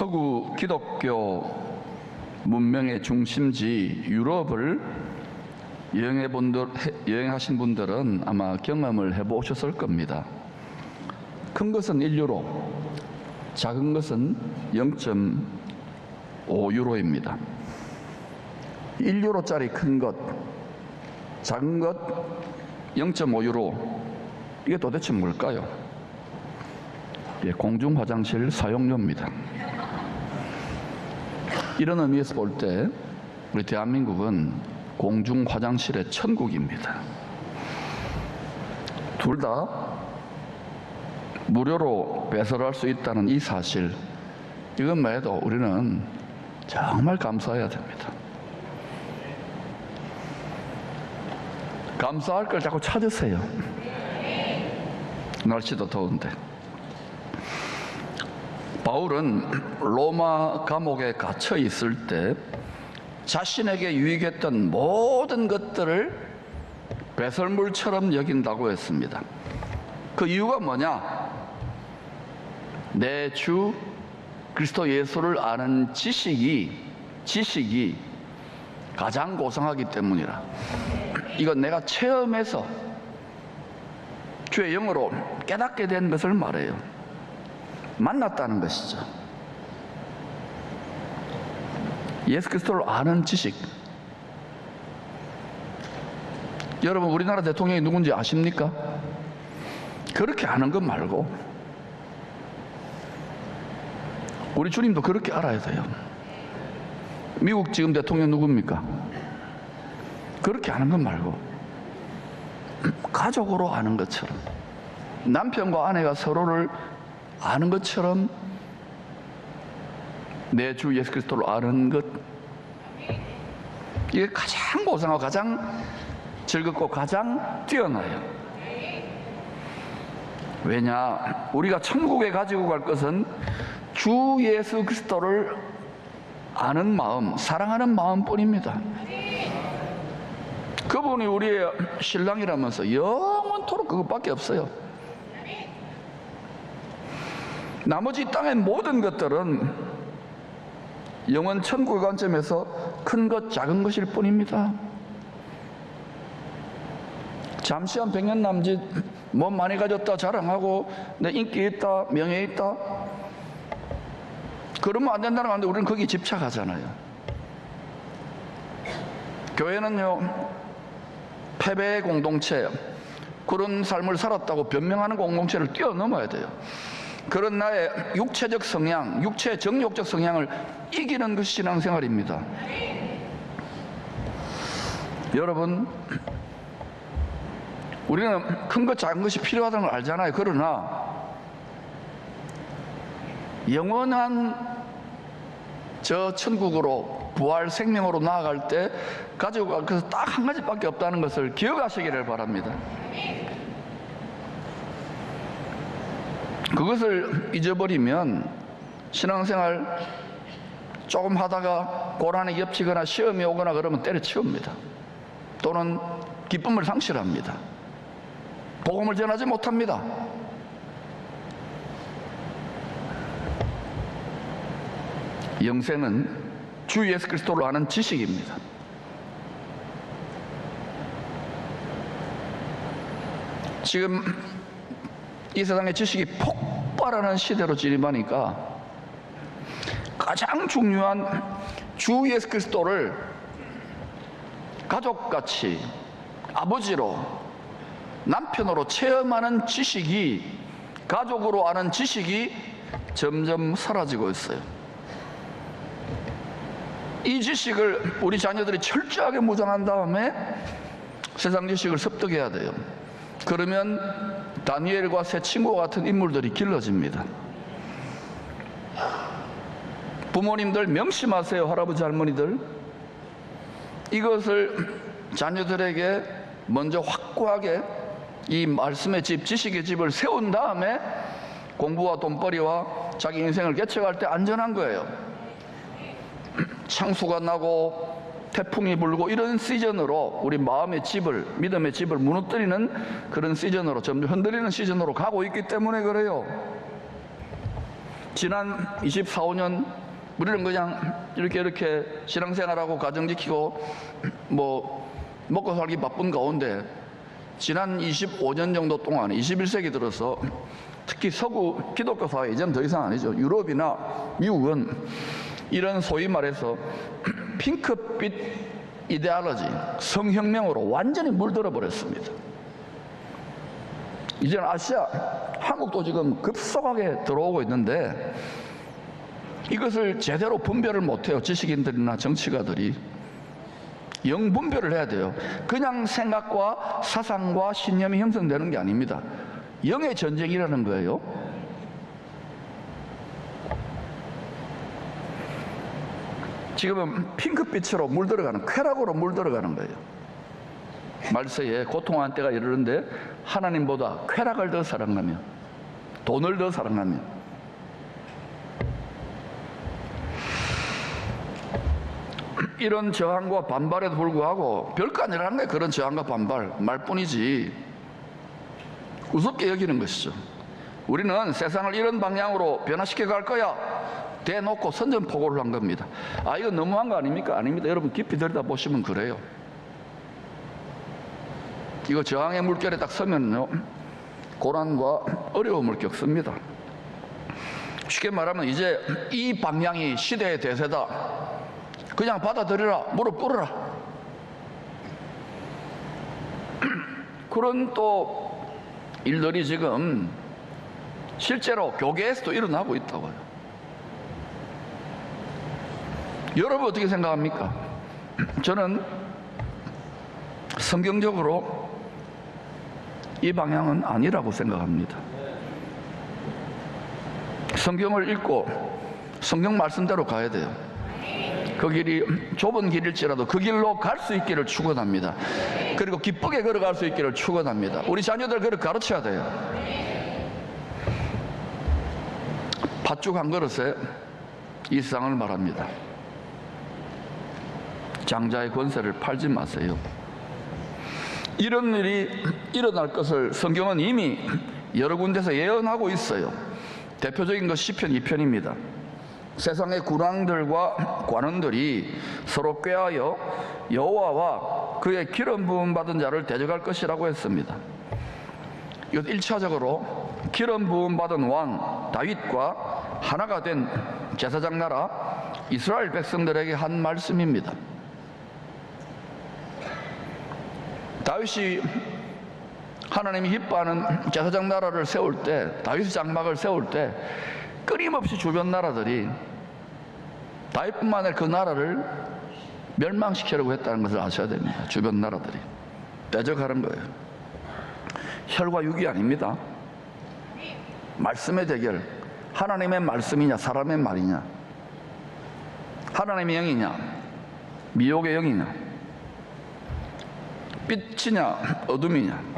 서구 기독교 문명의 중심지 유럽을 여행하신 분들은 아마 경험을 해보셨을 겁니다. 큰 것은 1유로, 작은 것은 0.5유로입니다. 1유로짜리 큰 것, 작은 것 0.5유로, 이게 도대체 뭘까요? 예, 공중 화장실 사용료입니다. 이런 의미에서 볼 때 우리 대한민국은 공중 화장실의 천국입니다. 둘 다 무료로 배설할 수 있다는 이 사실, 이것만 해도 우리는 정말 감사해야 됩니다. 감사할 걸 자꾸 찾으세요. 날씨도 더운데. 바울은 로마 감옥에 갇혀 있을 때 자신에게 유익했던 모든 것들을 배설물처럼 여긴다고 했습니다. 그 이유가 뭐냐? 내 주 그리스도 예수를 아는 지식이 가장 고상하기 때문이라. 이건 내가 체험해서 주의 영으로 깨닫게 된 것을 말해요. 만났다는 것이죠. 예수 그리스도를 아는 지식. 여러분, 우리나라 대통령이 누군지 아십니까? 그렇게 아는 것 말고 우리 주님도 그렇게 알아야 돼요. 미국 지금 대통령 누굽니까? 그렇게 아는 것 말고 가족으로 아는 것처럼, 남편과 아내가 서로를 아는 것처럼 내 주 예수 그리스도를 아는 것, 이게 가장 고상하고 가장 즐겁고 가장 뛰어나요. 왜냐? 우리가 천국에 가지고 갈 것은 주 예수 그리스도를 아는 마음, 사랑하는 마음뿐입니다. 그분이 우리의 신랑이라면서 영원토록 그것밖에 없어요. 나머지 땅의 모든 것들은 영원 천국의 관점에서 큰 것, 작은 것일 뿐입니다. 잠시한 백년 남짓 몸 많이 가졌다 자랑하고 내 인기 있다, 명예 있다, 그러면 안 된다는 건데 우리는 거기에 집착하잖아요. 교회는요, 패배의 공동체, 그런 삶을 살았다고 변명하는 공동체를 뛰어넘어야 돼요. 그런 나의 육체적 성향, 육체 정욕적 성향을 이기는 것이 신앙생활입니다. 여러분, 우리는 큰 것 작은 것이 필요하다는 걸 알잖아요. 그러나 영원한 저 천국으로 부활 생명으로 나아갈 때 가지고 갈 것은 딱 한 가지밖에 없다는 것을 기억하시기를 바랍니다. 그것을 잊어버리면 신앙생활 조금 하다가 고난에 겹치거나 시험이 오거나 그러면 때려치웁니다. 또는 기쁨을 상실합니다. 복음을 전하지 못합니다. 영생은 주 예수 그리스도를 아는 지식입니다. 지금 이 세상의 지식이 폭발하는 시대로 진입하니까 가장 중요한 주 예수 그리스도를 가족같이, 아버지로, 남편으로 체험하는 지식이, 가족으로 아는 지식이 점점 사라지고 있어요. 이 지식을 우리 자녀들이 철저하게 무장한 다음에 세상 지식을 습득해야 돼요. 그러면 다니엘과 새 친구와 같은 인물들이 길러집니다. 부모님들 명심하세요. 할아버지 할머니들, 이것을 자녀들에게 먼저 확고하게 이 말씀의 집, 지식의 집을 세운 다음에 공부와 돈벌이와 자기 인생을 개척할 때 안전한 거예요. 창수가 나고 태풍이 불고 이런 시즌으로 우리 마음의 집을, 믿음의 집을 무너뜨리는 그런 시즌으로, 점점 흔들리는 시즌으로 가고 있기 때문에 그래요. 지난 24, 5년 우리는 그냥 이렇게 신앙생활하고 가정 지키고 뭐 먹고 살기 바쁜 가운데 지난 25년 정도 동안 21세기 들어서 특히 서구 기독교 사회, 이제는 더 이상 아니죠. 유럽이나 미국은 이런 소위 말해서 핑크빛 이데올로지, 성혁명으로 완전히 물들어 버렸습니다. 이제는 아시아, 한국도 지금 급속하게 들어오고 있는데 이것을 제대로 분별을 못해요. 지식인들이나 정치가들이. 영분별을 해야 돼요. 그냥 생각과 사상과 신념이 형성되는 게 아닙니다. 영의 전쟁이라는 거예요. 지금은 핑크빛으로 물들어가는, 쾌락으로 물들어가는 거예요. 말세에 고통한 때가 이르는데 하나님보다 쾌락을 더 사랑하며 돈을 더 사랑하며 이런 저항과 반발에도 불구하고 별거 아니라는 거예요. 그런 저항과 반발, 말뿐이지. 우습게 여기는 것이죠. 우리는 세상을 이런 방향으로 변화시켜 갈 거야 대놓고 선전포고를 한 겁니다. 아, 이거 너무한 거 아닙니까? 아닙니다. 여러분 깊이 들여다보시면 그래요. 이거 저항의 물결에 딱 서면요 고난과 어려움을 겪습니다. 쉽게 말하면 이제 이 방향이 시대의 대세다. 그냥 받아들여라. 무릎 꿇어라. 그런 또 일들이 지금 실제로 교계에서도 일어나고 있다고요. 여러분 어떻게 생각합니까? 저는 성경적으로 이 방향은 아니라고 생각합니다. 성경을 읽고 성경 말씀대로 가야 돼요. 그 길이 좁은 길일지라도 그 길로 갈 수 있기를 축원합니다. 그리고 기쁘게 걸어갈 수 있기를 축원합니다. 우리 자녀들 그렇게 가르쳐야 돼요. 팥죽 한 그릇에 이 세상을 말합니다. 장자의 권세를 팔지 마세요. 이런 일이 일어날 것을 성경은 이미 여러 군데서 예언하고 있어요. 대표적인 것 시편 2편입니다. 세상의 군왕들과 관원들이 서로 꾀하여 여호와와 그의 기름 부음 받은 자를 대적할 것이라고 했습니다. 이것 1차적으로 기름 부음 받은 왕 다윗과 하나가 된 제사장 나라 이스라엘 백성들에게 한 말씀입니다. 다윗이 하나님이 기뻐하는 제사장 나라를 세울 때, 다윗의 장막을 세울 때 끊임없이 주변 나라들이 다윗뿐만 아니라 그 나라를 멸망시키려고 했다는 것을 아셔야 됩니다. 주변 나라들이 대적하는 거예요. 혈과 육이 아닙니다. 말씀의 대결. 하나님의 말씀이냐 사람의 말이냐, 하나님의 영이냐 미혹의 영이냐, 빛이냐 어둠이냐.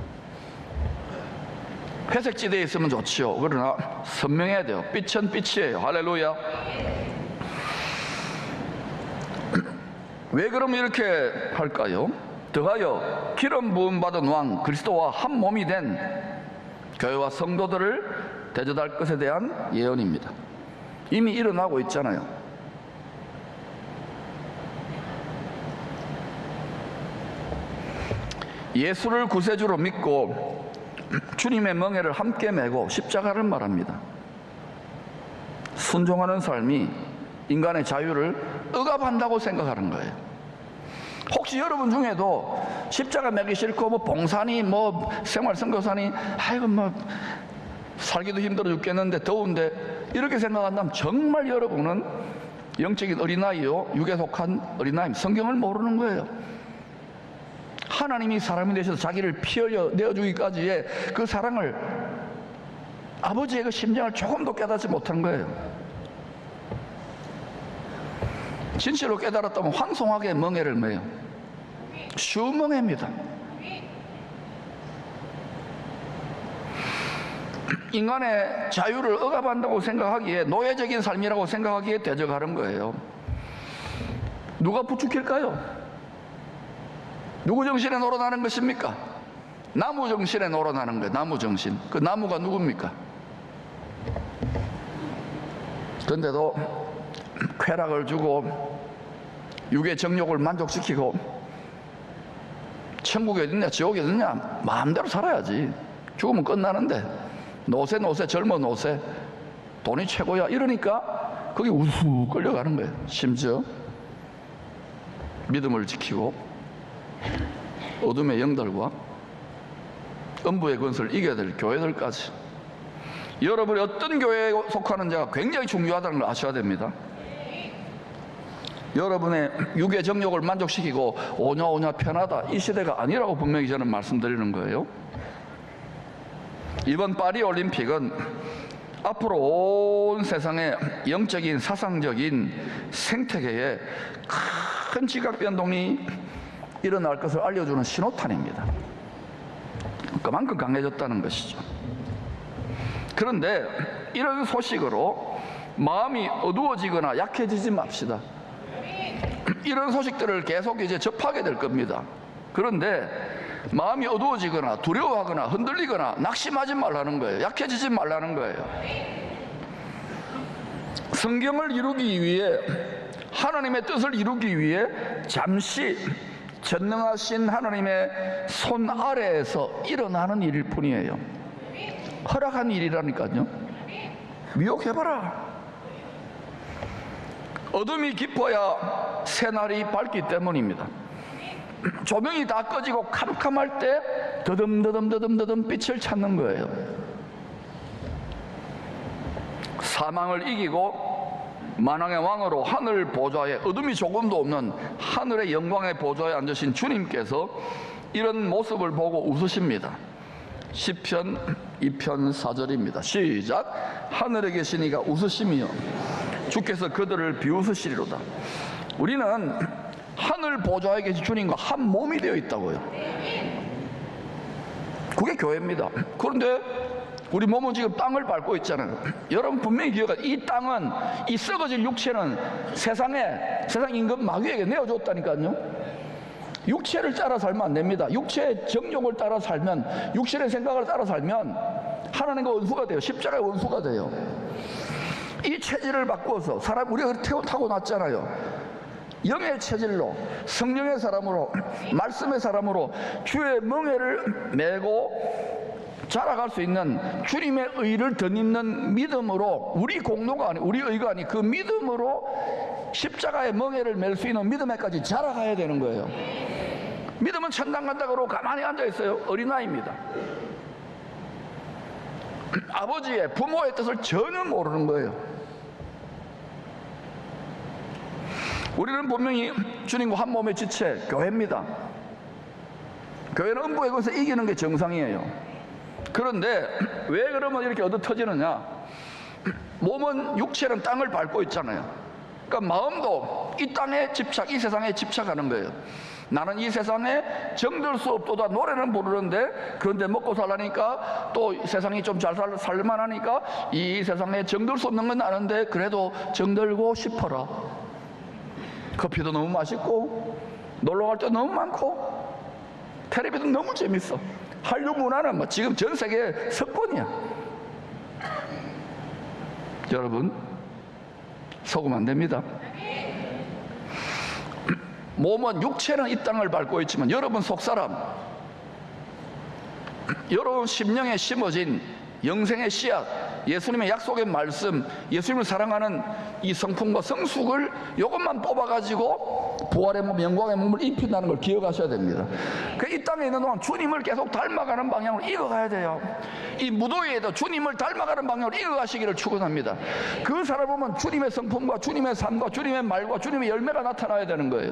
회색 지대에 있으면 좋지요. 그러나 선명해야 돼요. 빛은 빛이에요. 할렐루야. 왜 그럼 이렇게 할까요? 더하여 기름 부음 받은 왕 그리스도와 한 몸이 된 교회와 성도들을 대접할 것에 대한 예언입니다. 이미 일어나고 있잖아요. 예수를 구세주로 믿고 주님의 멍에를 함께 메고 십자가를 말합니다. 순종하는 삶이 인간의 자유를 억압한다고 생각하는 거예요. 혹시 여러분 중에도 십자가 매기 싫고 뭐 봉사니 뭐 생활선교사니 아이고 뭐 살기도 힘들어 죽겠는데 더운데 이렇게 생각한다면 정말 여러분은 영적인 어린아이요 육에 속한 어린아이, 성경을 모르는 거예요. 하나님이 사람이 되셔서 자기를 피 흘려 내어주기까지의 그 사랑을, 아버지의 그 심정을 조금도 깨닫지 못한 거예요. 진실로 깨달았다면 황송하게 멍에를 매요. 쉬운 멍에입니다. 인간의 자유를 억압한다고 생각하기에, 노예적인 삶이라고 생각하기에 대적하는 거예요. 누가 부추길까요? 누구 정신에 놀아나는 것입니까? 나무 정신에 놀아나는 거예요. 나무 정신. 그 나무가 누굽니까? 그런데도 쾌락을 주고 육의 정욕을 만족시키고 천국이 어딨냐 지옥이 어딨냐 마음대로 살아야지. 죽으면 끝나는데 노세 젊어 노세 돈이 최고야 이러니까 거기 우수 끌려가는 거예요. 심지어 믿음을 지키고 어둠의 영들과 음부의 권세를 이겨야 될 교회들까지. 여러분이 어떤 교회에 속하는지가 굉장히 중요하다는 걸 아셔야 됩니다. 여러분의 육의 정욕을 만족시키고 오냐 편하다 이 시대가 아니라고 분명히 저는 말씀드리는 거예요. 이번 파리 올림픽은 앞으로 온 세상의 영적인 사상적인 생태계에 큰 지각 변동이 일어날 것을 알려주는 신호탄입니다. 그만큼 강해졌다는 것이죠. 그런데 이런 소식으로 마음이 어두워지거나 약해지지 맙시다. 이런 소식들을 계속 이제 접하게 될 겁니다. 그런데 마음이 어두워지거나 두려워하거나 흔들리거나 낙심하지 말라는 거예요. 약해지지 말라는 거예요. 성경을 이루기 위해, 하나님의 뜻을 이루기 위해 잠시 전능하신 하나님의 손 아래에서 일어나는 일일 뿐이에요. 허락한 일이라니까요. 미혹해봐라. 어둠이 깊어야 새날이 밝기 때문입니다. 조명이 다 꺼지고 캄캄할 때 더듬 빛을 찾는 거예요. 사망을 이기고 만왕의 왕으로 하늘 보좌에, 어둠이 조금도 없는 하늘의 영광의 보좌에 앉으신 주님께서 이런 모습을 보고 웃으십니다. 시편 2편 4절입니다. 시작. 하늘에 계신 이가 웃으시며 주께서 그들을 비웃으시리로다. 우리는 하늘 보좌에 계신 주님과 한 몸이 되어 있다고요. 그게 교회입니다. 그런데 우리 몸은 지금 땅을 밟고 있잖아요. 여러분 분명히 기억하세요. 이 땅은, 이 썩어질 육체는 세상 임금 마귀에게 내어줬다니까요. 육체를 따라 살면 안 됩니다. 육체의 정욕을 따라 살면, 육신의 생각을 따라 살면 하나님과 원수가 돼요. 십자가의 원수가 돼요. 이 체질을 바꿔서 우리가 타고났잖아요. 영의 체질로, 성령의 사람으로, 말씀의 사람으로 주의 멍에를 메고 자라갈 수 있는 주님의 의를 덧입는 믿음으로, 우리 공로가 아니, 우리 의가 아니, 그 믿음으로 십자가의 멍에를 맬 수 있는 믿음에까지 자라가야 되는 거예요. 믿음은 천당 간다 그러고 가만히 앉아 있어요. 어린아이입니다. 아버지의, 부모의 뜻을 전혀 모르는 거예요. 우리는 분명히 주님과 한 몸의 지체, 교회입니다. 교회는 음부의 것을 이기는 게 정상이에요. 그런데 왜 그러면 이렇게 얻어 터지느냐? 몸은, 육체는 땅을 밟고 있잖아요. 그러니까 마음도 이 땅에 집착, 이 세상에 집착하는 거예요. 나는 이 세상에 정들 수 없도다. 노래는 부르는데, 그런데 먹고 살라니까, 또 세상이 좀 잘 살만하니까 이 세상에 정들 수 없는 건 아는데 그래도 정들고 싶어라. 커피도 너무 맛있고, 놀러 갈 때 너무 많고, 텔레비도 너무 재밌어. 한류 문화는 뭐 지금 전 세계 석권이야. 여러분, 속으면 안 됩니다. 몸은, 육체는 이 땅을 밟고 있지만 여러분 속사람, 여러분 심령에 심어진 영생의 씨앗, 예수님의 약속의 말씀, 예수님을 사랑하는 이 성품과 성숙을 이것만 뽑아가지고 부활의 몸, 영광의 몸을 입힌다는 걸 기억하셔야 됩니다. 이 땅에 있는 동안 주님을 계속 닮아가는 방향으로 이어가야 돼요. 이 무도회에도 주님을 닮아가는 방향으로 이어가시기를 축원합니다. 그 사람 보면 주님의 성품과 주님의 삶과 주님의 말과 주님의 열매가 나타나야 되는 거예요.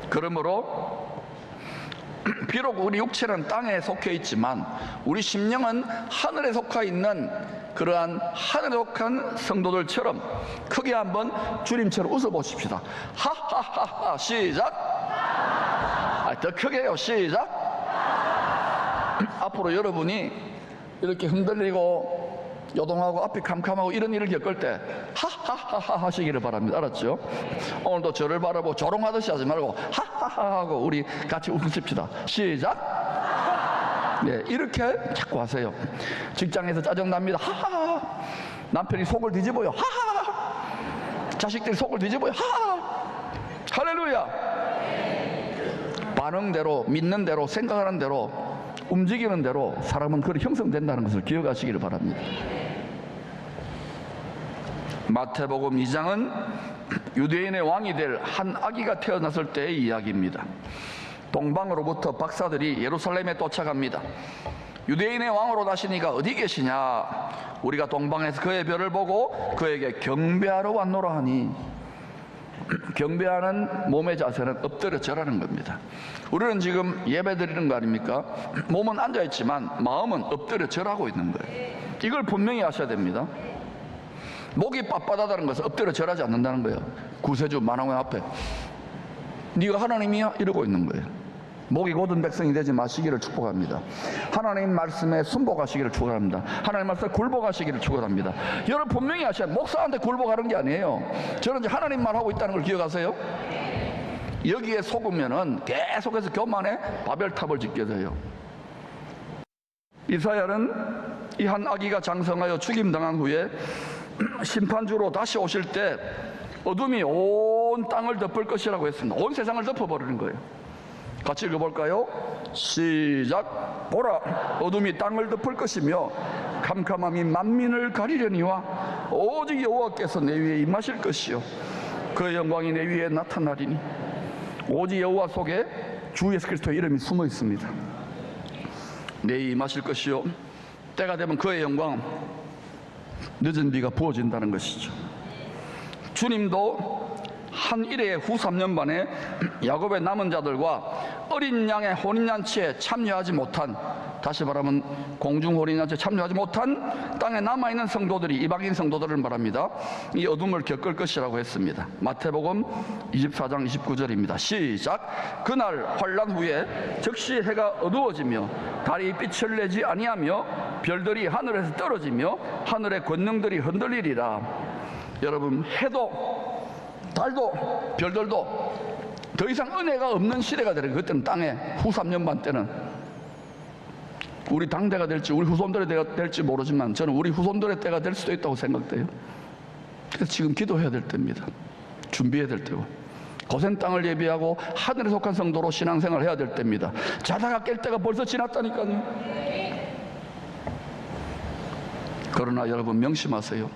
그러므로 비록 우리 육체는 땅에 속해 있지만 우리 심령은 하늘에 속해 있는 그러한 하늘에 속한 성도들처럼 크게 한번 주님처럼 웃어보십시다. 하하하하. 시작. 더 크게요. 시작. 앞으로 여러분이 이렇게 흔들리고 요동하고 앞이 캄캄하고 이런 일을 겪을 때 하하하하 하시기를 바랍니다. 알았죠? 오늘도 저를 바라보고 조롱하듯이 하지 말고 하하하 하고 우리 같이 웃읍시다. 시작. 네, 이렇게 자꾸 하세요. 직장에서 짜증납니다. 하하. 남편이 속을 뒤집어요. 하하. 자식들이 속을 뒤집어요. 하하. 할렐루야. 반응대로, 믿는 대로, 생각하는 대로, 움직이는 대로 사람은 그렇게 형성된다는 것을 기억하시기를 바랍니다. 마태복음 2장은 유대인의 왕이 될 한 아기가 태어났을 때의 이야기입니다. 동방으로부터 박사들이 예루살렘에 도착합니다. 유대인의 왕으로 나시니가 어디 계시냐? 우리가 동방에서 그의 별을 보고 그에게 경배하러 왔노라 하니, 경배하는 몸의 자세는 엎드려 절하는 겁니다. 우리는 지금 예배 드리는 거 아닙니까? 몸은 앉아있지만 마음은 엎드려 절하고 있는 거예요. 이걸 분명히 아셔야 됩니다. 목이 빳빳하다는 것은 엎드려 절하지 않는다는 거예요. 구세주 만왕의 앞에 네가 하나님이야? 이러고 있는 거예요. 목이 곧은 백성이 되지 마시기를 축복합니다. 하나님 말씀에 순복하시기를 축원합니다. 하나님 말씀에 굴복하시기를 축원합니다. 여러분 분명히 아셔야 돼요. 목사한테 굴복하는 게 아니에요. 저는 이제 하나님 말하고 있다는 걸 기억하세요? 여기에 속으면은 계속해서 교만에 바벨탑을 짓게 돼요. 이사야는 이 한 아기가 장성하여 죽임당한 후에 심판주로 다시 오실 때 어둠이 온 땅을 덮을 것이라고 했습니다. 온 세상을 덮어버리는 거예요. 같이 읽어볼까요? 시작. 보라, 어둠이 땅을 덮을 것이며 캄캄함이 만민을 가리려니와 오직 여호와께서 내 위에 임하실 것이요 그의 영광이 내 위에 나타나리니. 오직 여호와 속에 주 예수 그리스도의 이름이 숨어 있습니다. 내 위에 임하실 것이요 때가 되면 그의 영광, 늦은 비가 부어진다는 것이죠. 주님도 한 일의 후 3년 반에 야곱의 남은 자들과 어린 양의 혼인잔치에 참여하지 못한, 다시 말하면 공중 혼인잔치에 참여하지 못한 땅에 남아있는 성도들이, 이방인 성도들을 말합니다. 이 어둠을 겪을 것이라고 했습니다. 마태복음 24장 29절입니다. 시작. 그날 환란 후에 즉시 해가 어두워지며 달이 빛을 내지 아니하며 별들이 하늘에서 떨어지며 하늘의 권능들이 흔들리리라. 여러분, 해도 달도 별들도 더 이상 은혜가 없는 시대가 되는, 그때는 땅에 후 3년 반 때는 우리 당대가 될지 우리 후손들의 때가 될지 모르지만 저는 우리 후손들의 때가 될 수도 있다고 생각돼요. 그래서 지금 기도해야 될 때입니다. 준비해야 될 때고 고센 땅을 예비하고 하늘에 속한 성도로 신앙생활을 해야 될 때입니다. 자다가 깰 때가 벌써 지났다니까요. 그러나 여러분 명심하세요.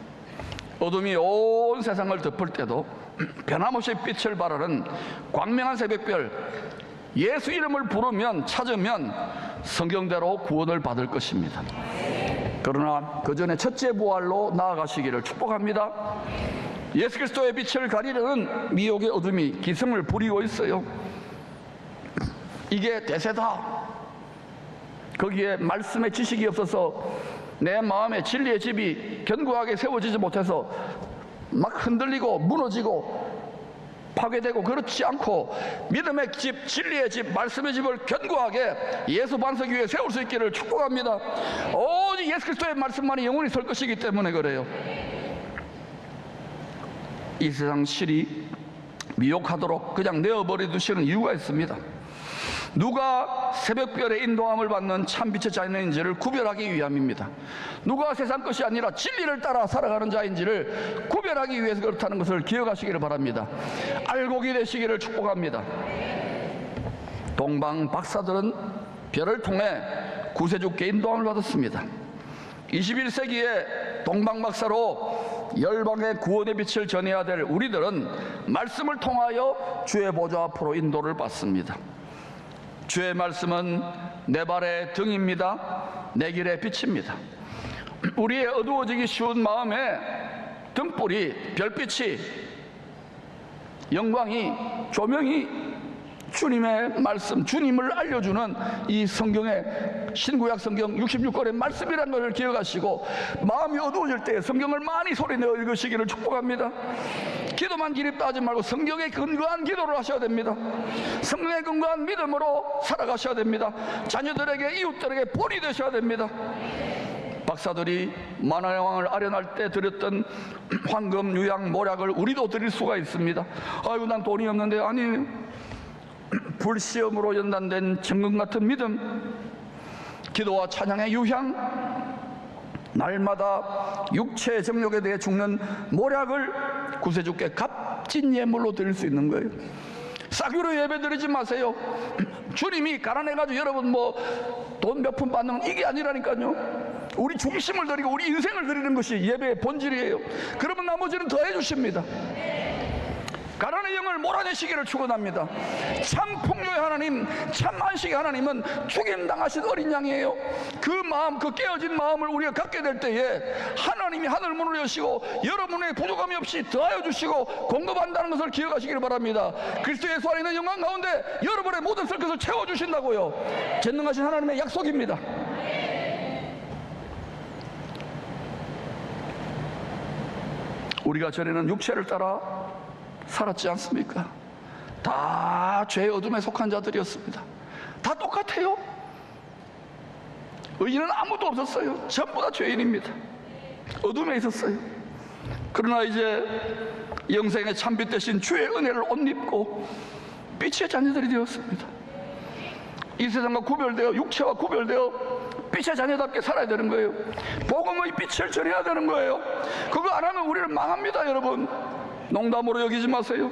어둠이 온 세상을 덮을 때도 변함없이 빛을 발하는 광명한 새벽별, 예수 이름을 부르면, 찾으면 성경대로 구원을 받을 것입니다. 그러나 그 전에 첫째 부활로 나아가시기를 축복합니다. 예수 그리스도의 빛을 가리려는 미혹의 어둠이 기승을 부리고 있어요. 이게 대세다. 거기에 말씀의 지식이 없어서 내 마음에 진리의 집이 견고하게 세워지지 못해서 막 흔들리고 무너지고 파괴되고, 그렇지 않고 믿음의 집, 진리의 집, 말씀의 집을 견고하게 예수 반석 위에 세울 수 있기를 축복합니다. 오직 예수 그리스도의 말씀만이 영원히 설 것이기 때문에 그래요. 이 세상 실이 미혹하도록 그냥 내어버려두시는 이유가 있습니다. 누가 새벽별의 인도함을 받는 참빛의 자인인지를 구별하기 위함입니다. 누가 세상 것이 아니라 진리를 따라 살아가는 자인지를 구별하기 위해서 그렇다는 것을 기억하시기를 바랍니다. 알곡이 되시기를 축복합니다. 동방 박사들은 별을 통해 구세주께 인도함을 받았습니다. 21세기에 동방 박사로 열방의 구원의 빛을 전해야 될 우리들은 말씀을 통하여 주의 보좌 앞으로 인도를 받습니다. 주의 말씀은 내 발의 등입니다. 내 길의 빛입니다. 우리의 어두워지기 쉬운 마음에 등불이, 별빛이, 영광이, 조명이 주님의 말씀, 주님을 알려주는 이 성경의 신구약 성경 66권의 말씀이라는 것을 기억하시고 마음이 어두워질 때 성경을 많이 소리내어 읽으시기를 축복합니다. 기도만 기립다 하지 말고 성경에 근거한 기도를 하셔야 됩니다. 성경에 근거한 믿음으로 살아가셔야 됩니다. 자녀들에게, 이웃들에게 본이 되셔야 됩니다. 박사들이 만화의 왕을 아련할 때 드렸던 황금, 유양, 모략을 우리도 드릴 수가 있습니다. 아이고 난 돈이 없는데, 아니 불시험으로 연단된 정금 같은 믿음, 기도와 찬양의 유향, 날마다 육체의 정욕에 대해 죽는 모략을 구세주께 값진 예물로 드릴 수 있는 거예요. 싸구려 예배 드리지 마세요. 주님이 가난해가지고 여러분 돈 몇 푼 받는 건 이게 아니라니까요. 우리 중심을 드리고 우리 인생을 드리는 것이 예배의 본질이에요. 그러면 나머지는 더해 주십니다. 가난의 영을 몰아내시기를 축원합니다. 참 풍요의 하나님, 참 안식의 하나님은 죽임당하신 어린 양이에요. 그 마음, 그 깨어진 마음을 우리가 갖게 될 때에 하나님이 하늘 문을 여시고 여러분의 부족함이 없이 더하여 주시고 공급한다는 것을 기억하시기를 바랍니다. 그리스도 예수 안에 있는 영광 가운데 여러분의 모든 설 것을 채워주신다고요. 전능하신 하나님의 약속입니다. 우리가 전에는 육체를 따라 살았지 않습니까? 다 죄의 어둠에 속한 자들이었습니다. 다 똑같아요. 의인은 아무도 없었어요. 전부 다 죄인입니다. 어둠에 있었어요. 그러나 이제 영생의 참빛 대신 주의 은혜를 옷 입고 빛의 자녀들이 되었습니다. 이 세상과 구별되어 육체와 구별되어 빛의 자녀답게 살아야 되는 거예요. 복음의 빛을 전해야 되는 거예요. 그거 안 하면 우리는 망합니다, 여러분. 농담으로 여기지 마세요.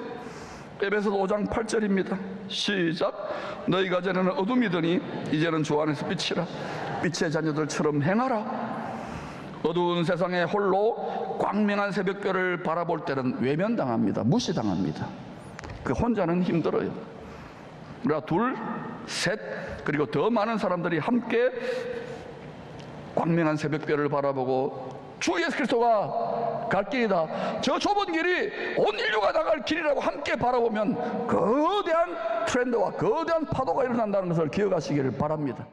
에베소서 5장 8절입니다. 시작. 너희가 전에는 어둠이더니 이제는 주 안에서 빛이라. 빛의 자녀들처럼 행하라. 어두운 세상에 홀로 광명한 새벽별을 바라볼 때는 외면당합니다. 무시당합니다. 그 혼자는 힘들어요. 그러나 둘, 셋, 그리고 더 많은 사람들이 함께 광명한 새벽별을 바라보고 주 예수 그리스도가 갈 길이다, 저 좁은 길이 온 인류가 나갈 길이라고 함께 바라보면 거대한 트렌드와 거대한 파도가 일어난다는 것을 기억하시기를 바랍니다.